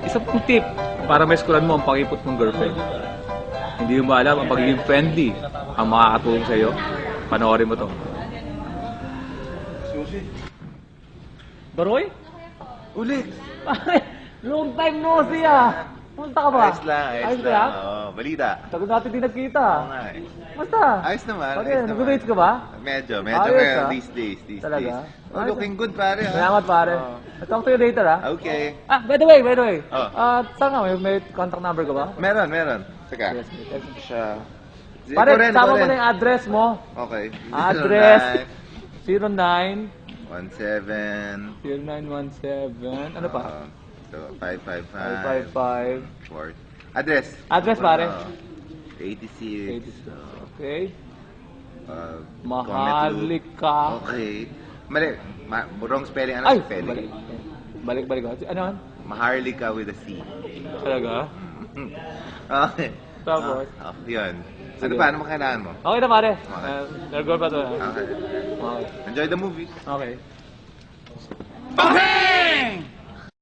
Isa pang tip para maiskulan mo ang pakipot mong girlfriend. Hindi mo alam ang pagiging friendly ang makakatulong sa iyo. Panoorin mo to. Susi. Baroy? Ulit. Pare, long time no see ah. Punta ka ba? Ayos lang, ayos ka lang. Oo, balita. Tagal natin din nagkita. Oo nga eh. Basta. Ayos naman, Pare, ayos naman. nag-dates ka ba? Medyo Ayos, ngayon. ah. These days. Talaga? Oh, looking good, pare. ah. Salamat pare. Oo. Talk to you later ah. Okay. Ah, by the way. Oh. Saan ka? May contact number ka ba? Meron. Saka. Yes, may text. Siya. Pare, Ikaw sama mo rin. na yung address mo. Okay. Address. 09 17. 0917. Ano pa? So, 555. 555. 4. Address. Address, pare. 86. Okay. Comet Loop. Mahalika. Okay. Mali. Wrong spelling. Ano Ay, spelling? balik. Ano yan? Maharlika with a C. Talaga? Okay. Tapos? Yun. Sige. Ano pa? Ano kailangan mo? Okay na pare. Okay. Nag-go pa to. Okay. Okay. Enjoy the movie. Okay. Bang!